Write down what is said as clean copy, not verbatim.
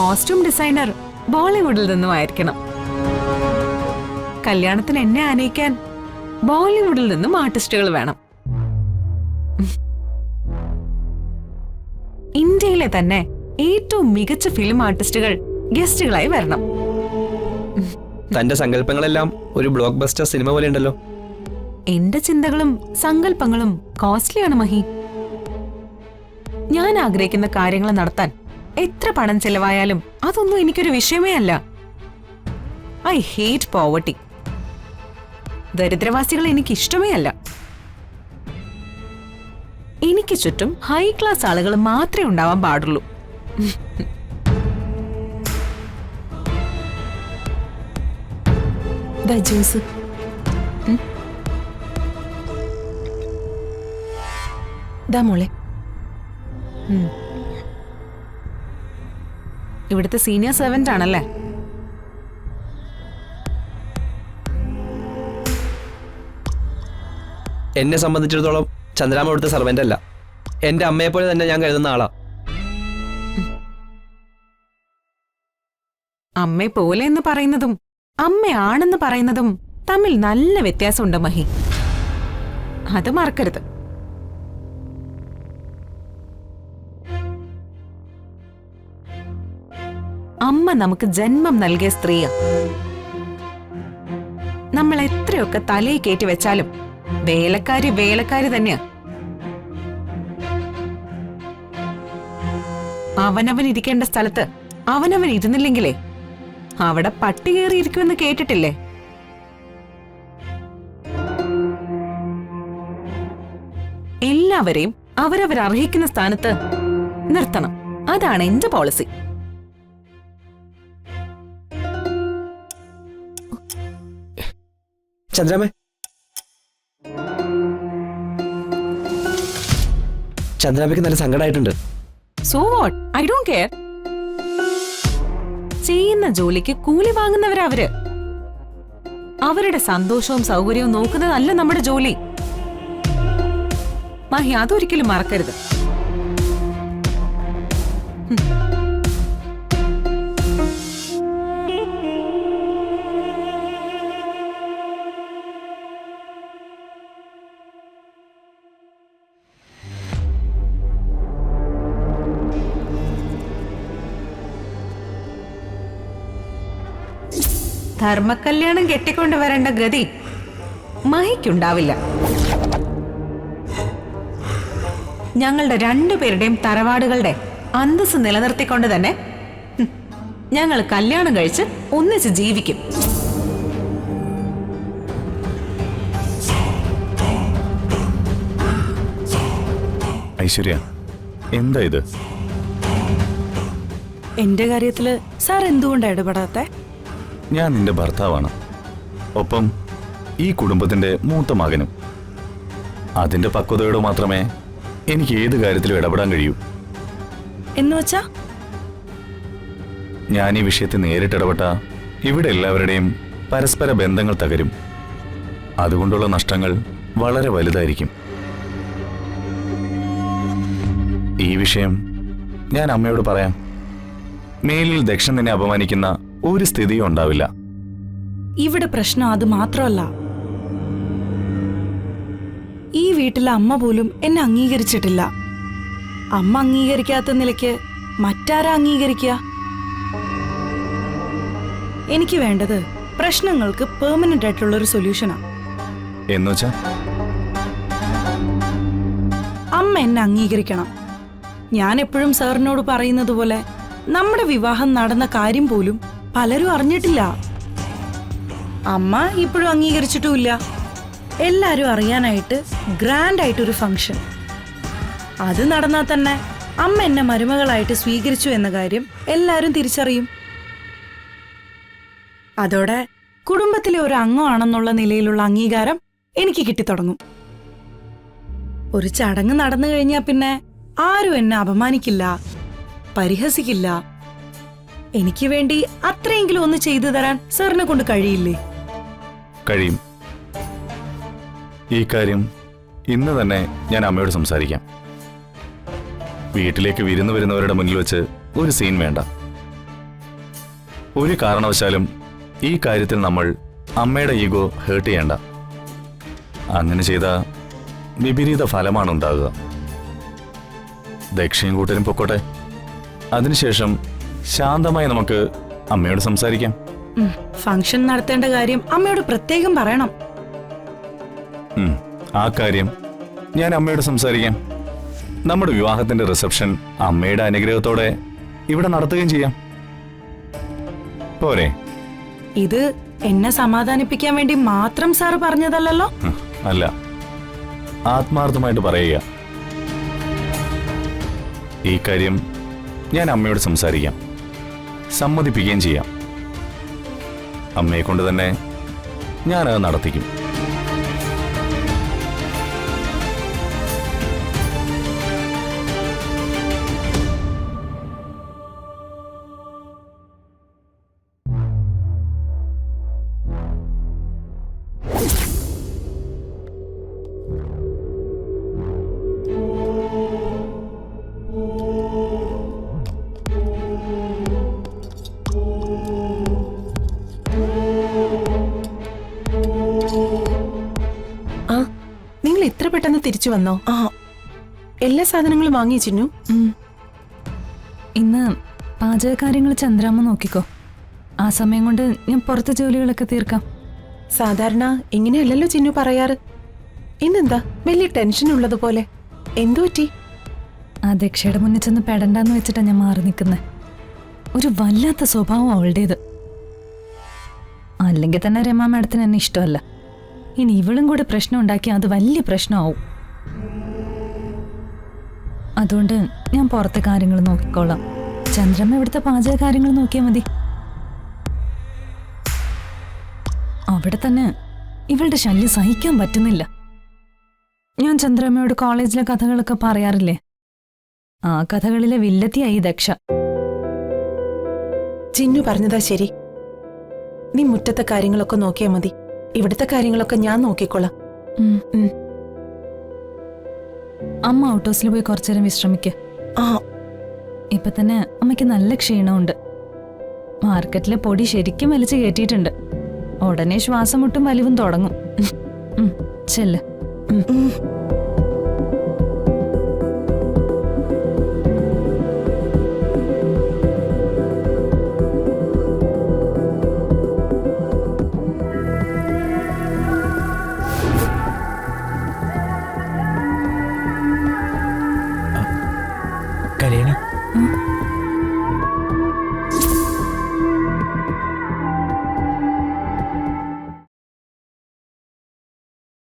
Costume designer ബോളിവുഡിൽ നിന്നും ആയിരിക്കണം. കല്യാണത്തിന് എന്നെ അനയിക്കാൻ ബോളിവുഡിൽ നിന്നും ആർട്ടിസ്റ്റുകൾ വേണം. ഇന്ത്യയിലെ തന്നെ ഏറ്റവും മികച്ച ഫിലിം ആർട്ടിസ്റ്റുകൾ ഗസ്റ്റുകളായി വരണം. തന്റെ സങ്കല്പങ്ങളെല്ലാം ഒരു ബ്ലോക്ക് ബസ്റ്റർ സിനിമ പോലെ ഉണ്ടല്ലോ. എന്റെ ചിന്തകളും സങ്കല്പങ്ങളും കോസ്റ്റ്ലിയാണ് മഹി. ഞാൻ ആഗ്രഹിക്കുന്ന കാര്യങ്ങൾ നടത്താൻ എത്ര പണം ചെലവായാലും അതൊന്നും എനിക്കൊരു വിഷയമേ അല്ല. I hate poverty. ദരിദ്രവാസികളെ എനിക്ക് ഇഷ്ടമേ അല്ല. എനിക്ക് ചുറ്റും ഹൈ ക്ലാസ് ആളുകൾ മാത്രമേ ഉണ്ടാവാൻ പാടുള്ളൂ. ജ്യൂസ് ദാ മോളെ. ഇവിടുത്തെ സീനിയർ സെർവന്റ് ആണല്ലേ? എന്നെ സംബന്ധിച്ചിടത്തോളം ചന്ദ്രാമ ഇവിടുത്തെ സർവന്റ് അല്ല. എന്റെ അമ്മയെ പോലെ തന്നെ ഞാൻ കരുതുന്ന ആളാ. അമ്മയെ പോലെ എന്ന് പറയുന്നതും അമ്മയാണെന്ന് പറയുന്നതും തമ്മിൽ നല്ല വ്യത്യാസമുണ്ട് മഹി. അത് മറക്കരുത്. അമ്മ നമുക്ക് ജന്മം നൽകിയ സ്ത്രീയാ. നമ്മൾ എത്രയൊക്കെ തലയിൽ കയറ്റി വെച്ചാലും വേലക്കാരി വേലക്കാരി തന്നെയാ. അവനവൻ ഇരിക്കേണ്ട സ്ഥലത്ത് അവനവൻ ഇരുന്നില്ലെങ്കിലേ അവിടെ പട്ടി കയറിയിരിക്കുമെന്ന് കേട്ടിട്ടില്ലേ? എല്ലാവരെയും അവരവരർഹിക്കുന്ന സ്ഥാനത്ത് നിർത്തണം. അതാണ് എന്റെ പോളിസി. ചന്ദ്രാമേ, ചന്ദ്രാമയ്ക്ക് നല്ല സങ്കടമായിട്ടുണ്ട്. So what? I don't care. ചെയ്യുന്ന ജോലിക്ക് കൂലി വാങ്ങുന്നവരവര്. അവരുടെ സന്തോഷവും സൗകര്യവും നോക്കുന്നതല്ല നമ്മുടെ ജോലി. മഹി, അതൊരിക്കലും മറക്കരുത്. ധർമ്മകല്യാണം കെട്ടിക്കൊണ്ട് വരേണ്ട ഗതി മഹിക്കുണ്ടാവില്ല. ഞങ്ങളുടെ രണ്ടുപേരുടെയും തറവാടുകളുടെ അന്തസ് നിലനിർത്തിക്കൊണ്ട് തന്നെ ഞങ്ങൾ കല്യാണം കഴിച്ച് ഒന്നിച്ച് ജീവിക്കും. ഐശ്വര്യ, എന്താ ഇത്? എന്റെ കാര്യത്തില് സാർ എന്തുകൊണ്ടാ ഇടപെടാത്തെ? ഞാൻ നിന്റെ ഭർത്താവാണ്, ഒപ്പം ഈ കുടുംബത്തിന്റെ മൂത്ത മകനും. അതിന്റെ പക്വതയോടെ മാത്രമേ എനിക്ക് ഏത് കാര്യത്തിലും ഇടപെടാൻ കഴിയൂ. എന്നുവച്ചാ ഞാൻ ഈ വിഷയത്തിൽ നേരിട്ടിടപെട്ട ഇവിടെ എല്ലാവരുടെയും പരസ്പര ബന്ധങ്ങൾ തകരും. അതുകൊണ്ടുള്ള നഷ്ടങ്ങൾ വളരെ വലുതായിരിക്കും. ഈ വിഷയം ഞാൻ അമ്മയോട് പറയാം. മേലിൽ ദക്ഷൻ നിന്നെ അപമാനിക്കുന്ന ഒരു സ്ഥിതിയും ഉണ്ടാവില്ല. ഇവിടെ പ്രശ്നം അത് മാത്രമല്ല. ഈ വീട്ടിലെ അമ്മ പോലും എന്നെ അംഗീകരിച്ചിട്ടില്ല. അമ്മ അംഗീകരിക്കാത്ത നിലയ്ക്ക് മറ്റാരാ അംഗീകരിക്കുക? എനിക്ക് വേണ്ടത് പ്രശ്നങ്ങൾക്ക് പെർമനന്റ് ആയിട്ടുള്ള ഒരു സൊല്യൂഷനാ. എന്നുവെച്ചാ അമ്മ എന്നെ അംഗീകരിക്കണം. ഞാൻ എപ്പോഴും സാറിനോട് പറയുന്നത് പോലെ നമ്മുടെ വിവാഹം നടന്ന കാര്യം പോലും പലരും അറിഞ്ഞിട്ടില്ല. അമ്മ ഇപ്പോഴും അംഗീകരിച്ചിട്ടുമില്ല. എല്ലാരും അറിയാനായിട്ട് ഗ്രാൻഡ് ആയിട്ടൊരു ഫംഗ്ഷൻ. അത് നടന്നാൽ തന്നെ അമ്മ എന്നെ മരുമകളായിട്ട് സ്വീകരിച്ചു എന്ന കാര്യം എല്ലാരും തിരിച്ചറിയും. അതോടെ കുടുംബത്തിലെ ഒരു അംഗമാണെന്നുള്ള നിലയിലുള്ള അംഗീകാരം എനിക്ക് കിട്ടിത്തുടങ്ങും. ഒരു ചടങ്ങ് നടന്നു കഴിഞ്ഞാൽ പിന്നെ ആരും എന്നെ അപമാനിക്കില്ല, പരിഹസിക്കില്ല. എനിക്ക് വേണ്ടി അത്രയെങ്കിലും ഒന്ന് ചെയ്തു തരാൻ സാറിനെ കൊണ്ട് കഴിയില്ലേ? കഴിയും. ഈ കാര്യം ഇന്ന് തന്നെ ഞാൻ അമ്മയോട് സംസാരിക്കാം. വീട്ടിലേക്ക് വിരുന്നു വരുന്നവരുടെ മുന്നിൽ വെച്ച് ഒരു സീൻ വേണ്ട. ഒരു കാരണവശാലും ഈ കാര്യത്തിൽ നമ്മൾ അമ്മയുടെ ഈഗോ ഹേർട്ട് ചെയ്യണ്ട. അങ്ങനെ ചെയ്ത വിപരീത ഫലമാണ് ഉണ്ടാകുക. ദക്ഷയും കൂട്ടരും പൊക്കോട്ടെ. അതിനുശേഷം ശാന്തമായി നമുക്ക് അമ്മയോട് സംസാരിക്കാം. ഫംഗ്ഷൻ നടത്തേണ്ട കാര്യം അമ്മയോട് പ്രത്യേകം പറയണം. ആ കാര്യം ഞാൻ അമ്മയോട് സംസാരിക്കാം. നമ്മുടെ വിവാഹത്തിന്റെ റിസപ്ഷൻ അമ്മയുടെ അനുഗ്രഹത്തോടെ ഇവിടെ നടത്തുകയും ചെയ്യാം. പോരെ? ഇത് എന്നെ സമാധാനിപ്പിക്കാൻ വേണ്ടി മാത്രം സാറ് പറഞ്ഞതല്ലോ. അല്ല, ആത്മാർത്ഥമായിട്ട് പറയുക. ഈ കാര്യം ഞാൻ അമ്മയോട് സംസാരിക്കാം, സമ്മതിപ്പിക്കുകയും ചെയ്യാം. അമ്മയെ കൊണ്ട് തന്നെ ഞാനത് നടത്തിക്കും. നിങ്ങൾ ഇത്ര പെട്ടെന്ന് തിരിച്ചു വന്നോ? എല്ലാ സാധനങ്ങളും വാങ്ങി ചിന്നു. ഇന്ന് പാചകകാര്യങ്ങൾ ചന്ദ്രാമ്മ നോക്കിക്കോ. ആ സമയം കൊണ്ട് ഞാൻ പുറത്തെ ജോലികളൊക്കെ തീർക്കാം. സാധാരണ ഇങ്ങനെയല്ലല്ലോ ചിന്നു പറയാറ്. ഇന്നെന്താ വലിയ ടെൻഷൻ ഉള്ളതുപോലെ? എന്തു പറ്റി? ആ ദക്ഷയുടെ മുന്നിൽ ചെന്ന് പെടണ്ടെന്ന് വെച്ചിട്ടാ ഞാൻ മാറി നിൽക്കുന്നത്. ഒരു വല്ലാത്ത സ്വഭാവം അവളുടേത്. അല്ലെങ്കിൽ തന്നെ രമാ മാഡത്തിന് എന്നെ ഇഷ്ടമല്ല. ഇനി ഇവളും കൂടെ പ്രശ്നം ഉണ്ടാക്കി അത് വലിയ പ്രശ്നമാവും. അതുകൊണ്ട് ഞാൻ പുറത്തെ കാര്യങ്ങൾ നോക്കിക്കോളാം. ചന്ദ്രമ്മ ഇവിടുത്തെ പാചക കാര്യങ്ങൾ നോക്കിയാൽ മതി. അവിടെ തന്നെ ഇവളുടെ ശല്യം സഹിക്കാൻ പറ്റുന്നില്ല. ഞാൻ ചന്ദ്രമ്മയോട് കോളേജിലെ കഥകളൊക്കെ പറയാറില്ലേ? ആ കഥകളിലെ വില്ലത്തിയായി ദക്ഷ. ചിന്നു പറഞ്ഞതാ ശരി. നീ മുറ്റത്തെ കാര്യങ്ങളൊക്കെ നോക്കിയാൽ മതി. ഇവിടുത്തെ കാര്യങ്ങളൊക്കെ ഞാൻ നോക്കിക്കോളാം. അമ്മ ഔട്ട് ഹൗസിൽ പോയി കുറച്ചേരം വിശ്രമിക്ക. ഇപ്പൊ തന്നെ അമ്മയ്ക്ക് നല്ല ക്ഷീണമുണ്ട്. മാർക്കറ്റിലെ പൊടി ശരിക്കും വലിച്ചു കയറ്റിയിട്ടുണ്ട്. ഉടനെ ശ്വാസം മുട്ടും വലിവും തുടങ്ങും. ചെല്ല്. കല്യാണി,